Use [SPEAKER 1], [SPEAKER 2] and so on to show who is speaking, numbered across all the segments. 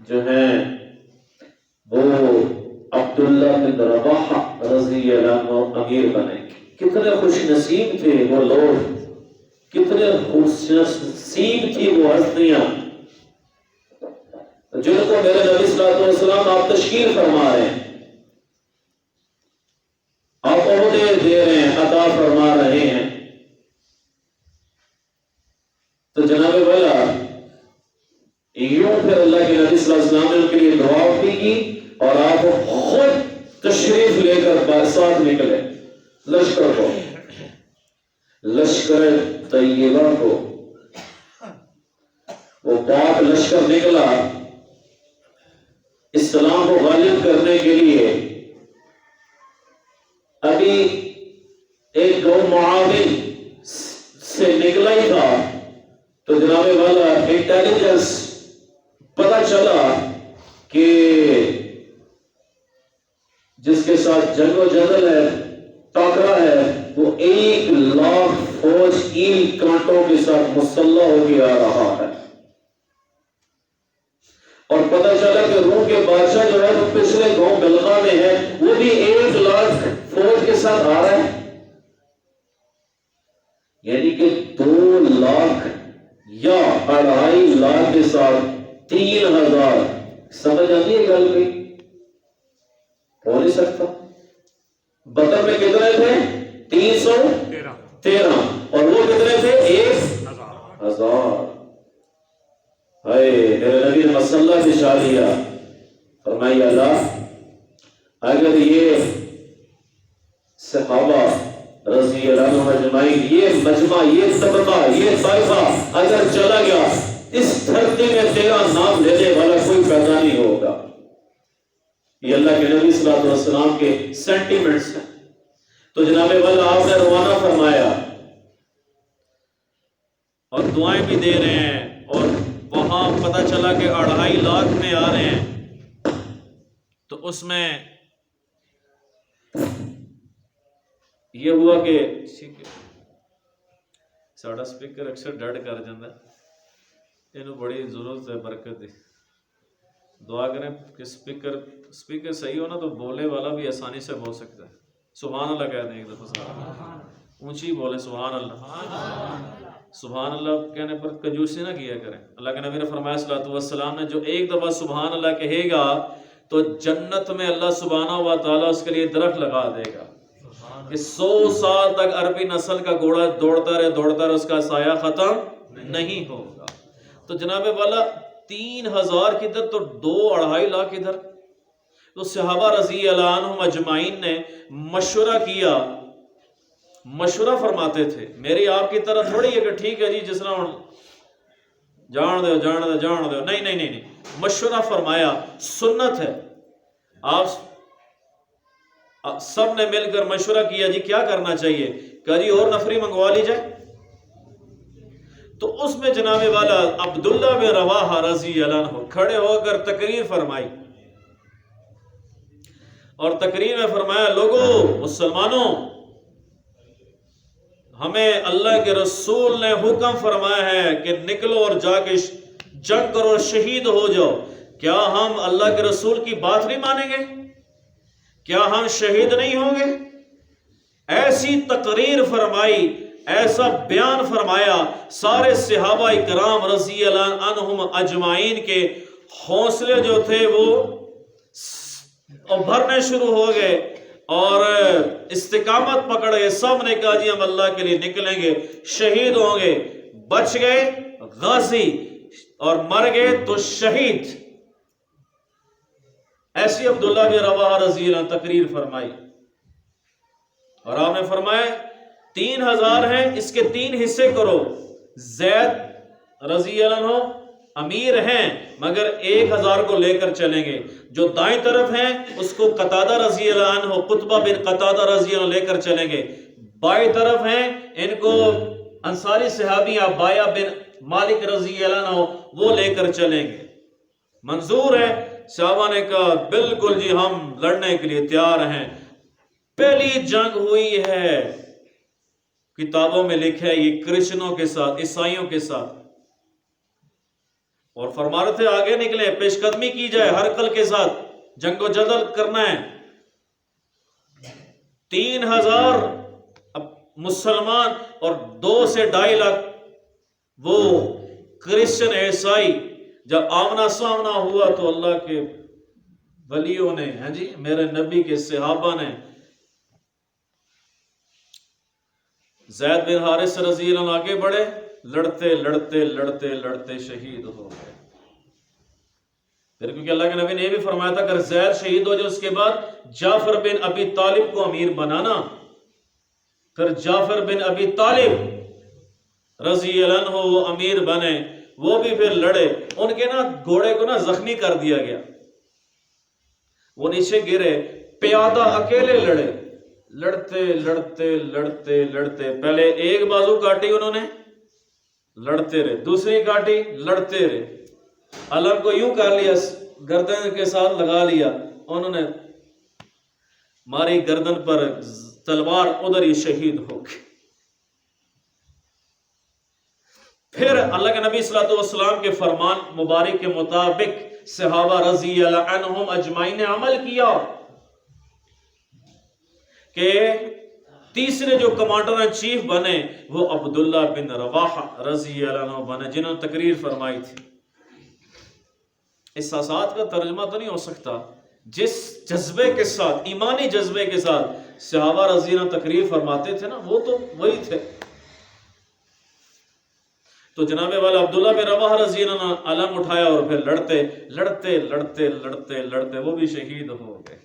[SPEAKER 1] جو ہیں وہ عبداللہ بن رواحہ رضی اللہ عنہ امیر بنے. کتنے خوش نصیب تھے وہ لوگ، کتنے خوش نصیب تھی وہ ہستیاں جن کو میرے نبی صلی اللہ علیہ وسلم آپ تشکیل فرما رہے ہیں، آپ عہدے دے رہے ہیں، عطا فرما رہے ہیں. تو جناب والا یوں پھر اللہ کے نبی صلی اللہ علیہ وسلم نے ان کے لیے دعا بھی کی اور آپ خود تشریف لے کر برسات نکلے لشکر کو، لشکر طیبہ کو. وہ پاک لشکر نکلا اسلام کو غالب کرنے کے لیے. ابھی ایک دو معاون سے نکلا ہی تھا تو جناب والا انٹیلیجنس پتہ چلا کہ جس کے ساتھ جنگ و جدل ہے، ٹاکرا ہے، وہ 1,00,000 فوج ایل کانٹوں کے ساتھ مسلح ہو کے آ رہا ہے. اور پتہ چلا کہ روم کے بادشاہ جو ہے وہ پچھلے گاؤں بلغا میں ہے، وہ بھی 1,00,000 فوج کے ساتھ آ رہا ہے. یعنی کہ 2,00,000 یا 2,50,000 کے ساتھ 3,000. سمجھ آتی ہے گل بھی؟ ہو نہیں سکتا. بدر میں کتنے تھے؟ 313 اور وہ کتنے تھے؟ 1,000. ہائے میرے نبی نے مسلح بچھا لیا. فرمایا اللہ اگر یہ صحابہ رضی اللہ عنہم اجمعین، یہ مجمع، یہ طبقہ، یہ طائفہ اگر چلا گیا، اس دھرتی میں تیرا نام لینے والا کوئی پیدا نہیں ہوگا. یہ اللہ کے نبی صلی اللہ علیہ وسلم کے سینٹیمنٹس ہیں. تو جناب والا آپ نے روانہ فرمایا اور دعائیں بھی دے رہے ہیں، اور وہاں پتہ چلا کہ 2,50,000 میں آ رہے ہیں. تو اس میں یہ ہوا کہ ساڑا سپیکر اکثر ڈیڈ کر جاندہ ہے، انہوں بڑی ضرورت ہے برکت دی. دعا کریں کہ سپیکر صحیح ہونا تو بولے والا بھی آسانی سے بول سکتا ہے. سبحان اللہ کہتے ہیں ایک دفعہ، اونچی بولے سبحان اللہ. سبحان اللہ کہنے پر کنجوسی نہ کیا کریں. اللہ کے نبی نے فرمایا صلی اللہ علیہ وسلم نے جو ایک دفعہ سبحان اللہ کہے گا تو جنت میں اللہ سبحانہ و تعالیٰ اس کے لیے درخت لگا دے گا کہ 100 سال تک عربی نسل کا گھوڑا دوڑتا رہے اس کا سایہ ختم نہیں ہوگا. تو جناب والا 3,000 کدھر تو 2-2.5 کدھر. تو صحابہ رضی اللہ عنہم اجمعین نے مشورہ کیا، مشورہ فرماتے تھے. میری آپ کی طرح تھوڑی ہے کہ ٹھیک ہے جی جس طرح جان دو، نہیں. مشورہ فرمایا، سنت ہے. آپ سب نے مل کر مشورہ کیا جی کیا کرنا چاہیے، کہ جی اور نفری منگوا لی جائے. تو اس میں جناب والا عبداللہ بن رواحہ رضی اللہ عنہ کھڑے ہو کر تقریر فرمائی، اور تقریر میں فرمایا لوگو مسلمانوں، ہمیں اللہ کے رسول نے حکم فرمایا ہے کہ نکلو اور جا کے جنگ کرو اور شہید ہو جاؤ. کیا ہم اللہ کے رسول کی بات نہیں مانیں گے؟ کیا ہم شہید نہیں ہوں گے؟ ایسی تقریر فرمائی، ایسا بیان فرمایا. سارے صحابہ کرام رضی اللہ عنہم اجمعین کے حوصلے جو تھے وہ ابھرنے شروع ہو گئے اور استقامت پکڑ گئے. سب نے کہا جی ہم اللہ کے لیے نکلیں گے، شہید ہوں گے. بچ گئے غازی اور مر گئے تو شہید. ایسی عبداللہ بن رواحہ رضی اللہ عنہ تقریر فرمائی اور آپ نے فرمایا 3,000 ہیں، اس کے 3 حصے کرو. زید رضی اللہ عنہ امیر ہیں مگر 1,000 کو لے کر چلیں گے. جو دائیں طرف ہیں اس کو قتادہ رضی اللہ عنہ، قطبہ بن قتادہ رضی اللہ عنہ لے کر چلیں گے. بائیں طرف ہیں ان کو انصاری صحابی عبایہ بن مالک رضی اللہ عنہ وہ لے کر چلیں گے. منظور ہے؟ صحابہ نے کہا بالکل جی ہم لڑنے کے لیے تیار ہیں. پہلی جنگ ہوئی ہے، کتابوں میں لکھا ہے یہ کرسچنوں کے ساتھ، عیسائیوں کے ساتھ، اور فرما رہے تھے آگے نکلے، پیش قدمی کی جائے ہر کل کے ساتھ، جنگ و جدل کرنا ہے۔ 3000 مسلمان اور 2 سے 2.5 لاکھ وہ کرسچن عیسائی جب آمنا سامنا ہوا تو اللہ کے ولیوں نے، ہاں جی، میرے نبی کے صحابہ نے، زید بن حارث رضی اللہ عنہ آگے بڑھے، لڑتے لڑتے لڑتے لڑتے شہید ہو گئے۔ پھر کیونکہ اللہ کے نبی نے یہ بھی فرمایا تھا اگر زید شہید ہو جائے اس کے بعد جعفر بن ابی طالب کو امیر بنانا، پھر جعفر بن ابی طالب رضی اللہ عنہ وہ امیر بنے، وہ بھی پھر لڑے، ان کے نا گھوڑے کو نا زخمی کر دیا گیا، وہ نیچے گرے، پیادہ اکیلے لڑے، لڑتے لڑتے لڑتے لڑتے، پہلے ایک بازو کاٹی انہوں نے، لڑتے رہے، دوسری کاٹی، لڑتے رہے، علم کو یوں کر لیا، گردن کے ساتھ لگا لیا، انہوں نے ماری گردن پر تلوار، ادھر ہی شہید ہو گئے۔ پھر اللہ کے نبی صلی اللہ علیہ وسلم کے فرمان مبارک کے مطابق صحابہ رضی اللہ عنہم اجمعین نے عمل کیا کہ تیسرے جو کمانڈر ان چیف بنے وہ عبداللہ بن رواحہ رضی اللہ عنہ بنے، جنہوں نے تقریر فرمائی تھی۔ احساسات کا ترجمہ تو نہیں ہو سکتا، جس جذبے کے ساتھ، ایمانی جذبے کے ساتھ صحابہ رضی اللہ عنہ تقریر فرماتے تھے نا، وہ تو وہی تھے۔ تو جناب والا عبداللہ بن رواحہ رضی اللہ عنہ علم اٹھایا اور پھر لڑتے لڑتے لڑتے لڑتے لڑتے وہ بھی شہید ہو گئے۔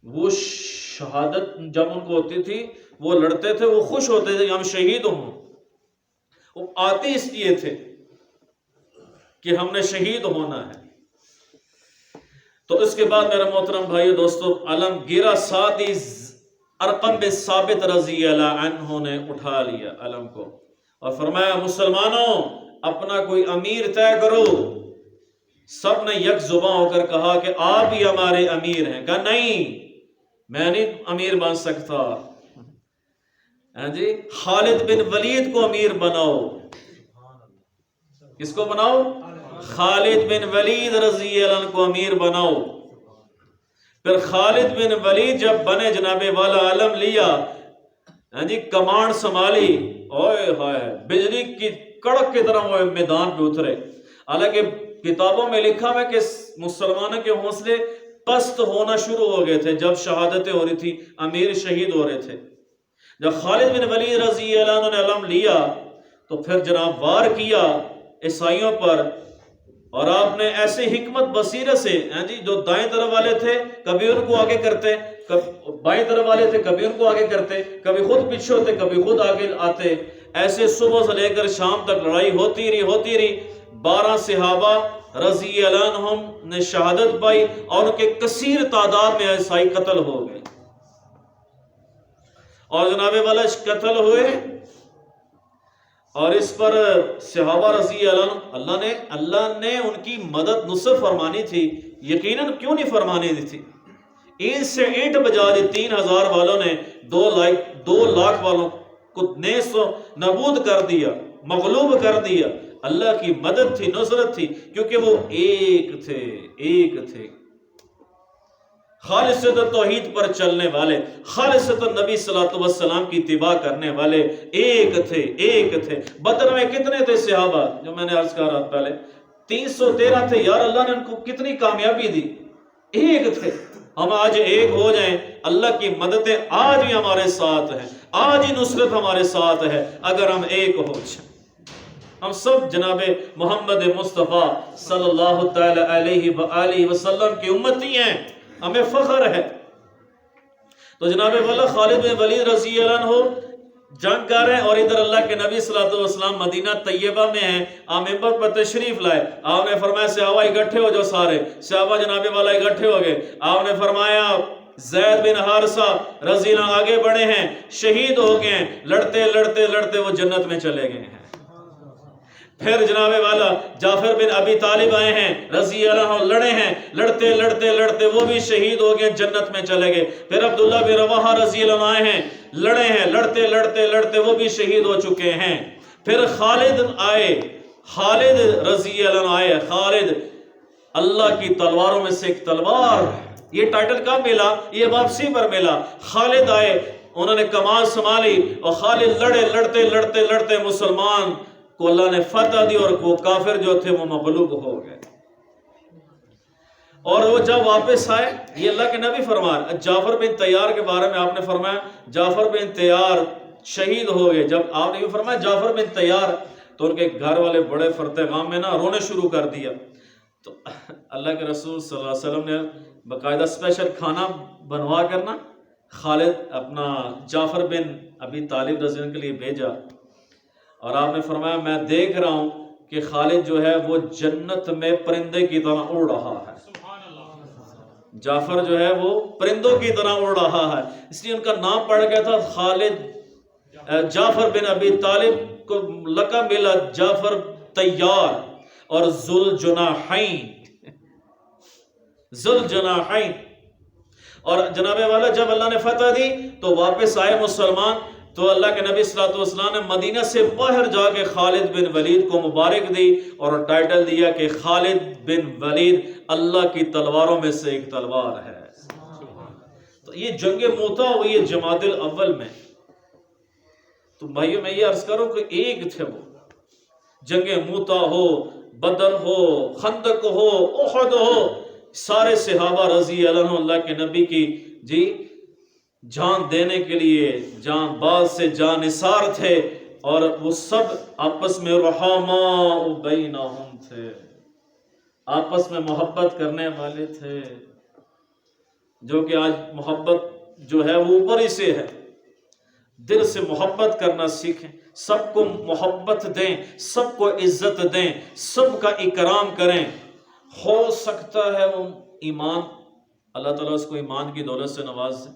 [SPEAKER 1] وہ شہادت جب ان کو ہوتی تھی، وہ لڑتے تھے، وہ خوش ہوتے تھے کہ ہم شہید ہوں، وہ آتے اس لیے تھے کہ ہم نے شہید ہونا ہے۔ تو اس کے بعد میرا محترم بھائیو دوستو، علم گرا، ساتھ ہی ارقم بن ثابت رضی اللہ عنہ نے اٹھا لیا علم کو اور فرمایا مسلمانوں اپنا کوئی امیر طے کرو۔ سب نے یک زباں ہو کر کہا کہ آپ ہی ہمارے امیر ہیں۔ کہا نہیں، میں نہیں امیر بن سکتا، ہاں جی، خالد بن ولید کو امیر بناؤ۔ کس کو بناؤ؟ خالد بن ولید رضی اللہ عنہ کو امیر بناؤ۔ پھر خالد بن ولید جب بنے، جناب والا علم لیا، ہاں جی، کمانڈ سنبھالی، اوئے ہائے، بجلی کی کڑک کی طرح وہ میدان پہ اترے۔ حالانکہ کتابوں میں لکھا ہے کہ مسلمانوں کے حوصلے پست ہونا شروع ہو گئے تھے جب شہادتیں ہو رہی تھی، امیر شہید ہو رہے تھے۔ جب خالد بن ولید رضی اللہ عنہ نے علم لیا تو پھر جناب وار کیا عیسائیوں پر، اور آپ نے ایسے حکمت بصیرت سے، ہاں جی، جو دائیں طرف والے تھے کبھی ان کو آگے کرتے، بائیں طرف والے تھے کبھی ان کو آگے کرتے، کبھی خود پیچھے ہوتے کبھی خود آگے آتے، ایسے صبح سے لے کر شام تک لڑائی ہوتی رہی۔ 12 صحابہ رضی اللہ عنہم نے شہادت پائی اور ان کے کثیر تعداد میں عیسائی قتل ہو گئے، اور جناب والا قتل ہوئے، اور اس پر صحابہ رضی اللہ عنہ اللہ نے ان کی مدد نصرت فرمانی تھی، یقیناً کیوں نہیں فرمانی تھی۔ اینٹ سے اینٹ بجا دی، 3000 والوں نے 2 لاکھ والوں کو نیست و نابود کر دیا، مغلوب کر دیا۔ اللہ کی مدد تھی، نصرت تھی، کیونکہ وہ ایک تھے، خالصۃ توحید پر چلنے والے، خالصۃ نبی صلی اللہ علیہ وسلم کی اتباع کرنے والے، ایک تھے۔ بدر میں کتنے تھے صحابہ؟ جو میں نے عرض کہا پہلے 313 تھے۔ یار اللہ نے ان کو کتنی کامیابی دی، ایک تھے۔ ہم آج ایک ہو جائیں، اللہ کی مددیں آج ہی ہمارے ساتھ ہیں، آج ہی نصرت ہمارے ساتھ ہے اگر ہم ایک ہو جائیں۔ ہم سب جناب محمد مصطفیٰ صلی اللہ تعالی علیہ وآلہ وسلم کی امتی ہیں، ہمیں فخر ہے۔ تو جناب والا خالد بن ولید رضی اللہ عنہ جنگ کر رہے ہیں، اور ادھر اللہ کے نبی صلی اللہ علیہ وسلم مدینہ طیبہ میں ہیں، آپ منبر پر تشریف لائے، آپ نے فرمایا صحابہ اکٹھے ہو جاؤ، سارے صحابہ جناب والا اکٹھے ہو گئے۔ آپ نے فرمایا زید بن حارثہ رضی اللہ عنہ آگے بڑھے ہیں، شہید ہو گئے ہیں، لڑتے لڑتے لڑتے وہ جنت میں چلے گئے ہیں۔ پھر جناب والا جعفر بن ابی طالب آئے ہیں رضی اللہ عنہ، لڑے ہیں، لڑتے لڑتے لڑتے وہ بھی شہید ہو گئے، جنت میں چلے گئے۔ پھر عبداللہ بن رواحہ رضی اللہ عنہ آئے ہیں، لڑے ہیں، لڑتے لڑتے لڑتے وہ بھی شہید ہو چکے ہیں۔ پھر خالد آئے، خالد رضی اللہ عنہ آئے. خالد اللہ کی تلواروں میں سے ایک تلوار. یہ ٹائٹل کب ملا؟ یہ واپسی پر ملا. خالد آئے, انہوں نے کمان سنبھالی اور خالد لڑے, لڑتے لڑتے لڑتے مسلمان کو اللہ نے فتح دی اور وہ کافر جو تھے وہ مغلوب ہو گئے. اور وہ جب واپس آئے, یہ اللہ کے نبی فرمایا. جعفر بن طیار کے بارے میں آپ نے فرمایا جعفر بن طیار شہید ہو گئے. جب آپ نے یہ فرمایا جعفر بن طیار, تو ان کے گھر والے بڑے فرط غم میں نا رونے شروع کر دیا. تو اللہ کے رسول صلی اللہ علیہ وسلم نے باقاعدہ اسپیشل کھانا بنوا کرنا خالد اپنا جعفر بن ابی طالب رضی اللہ عنہ کے لیے بھیجا. اور آپ نے فرمایا میں دیکھ رہا ہوں کہ خالد جو ہے وہ جنت میں پرندے کی طرح اڑ رہا ہے. جعفر جو ہے وہ پرندوں کی طرح اڑ رہا ہے. اس لیے ان کا نام پڑ گیا تھا خالد. جعفر بن ابی طالب کو لقب ملا جعفر طیار اور ذوالجناحین. ذوالجناحین. اور جناب والا جب اللہ نے فتح دی تو واپس آئے مسلمان, تو اللہ کے نبی صلی اللہ علیہ وسلم نے مدینہ سے باہر جا کے خالد بن ولید کو مبارک دی اور ٹائٹل دیا کہ خالد بن ولید اللہ کی تلواروں میں سے ایک تلوار ہے. تو یہ جنگ موتا ہوئی ہے جمادی الاول میں. تو بھائیو میں یہ عرض کروں کہ ایک تھے وہ. جنگ موتا ہو, بدر ہو, خندق ہو, احد ہو, سارے صحابہ رضی اللہ عنہ اللہ کے نبی کی جان دینے کے لیے جان باز سے جان نثار تھے. اور وہ سب آپس میں رحماء بینہم تھے, آپس میں محبت کرنے والے تھے. جو کہ آج محبت جو ہے وہ اوپر ہی سے ہے. دل سے محبت کرنا سیکھیں, سب کو محبت دیں, سب کو عزت دیں, سب کا اکرام کریں. ہو سکتا ہے وہ ایمان اللہ تعالیٰ اس کو ایمان کی دولت سے نواز دے,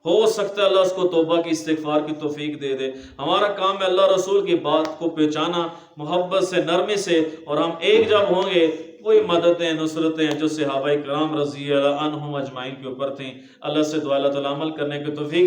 [SPEAKER 1] ہو سکتا ہے اللہ اس کو توبہ کی استغفار کی توفیق دے دے. ہمارا کام ہے اللہ رسول کی بات کو پہچانا محبت سے, نرمی سے, اور ہم ایک جب ہوں گے وہی مددیں نصرتیں جو صحابہ کرام رضی اللہ عنہم اجمعین کے اوپر تھیں. اللہ سے دعا اللہ تعالیٰ عمل کرنے کی توفیق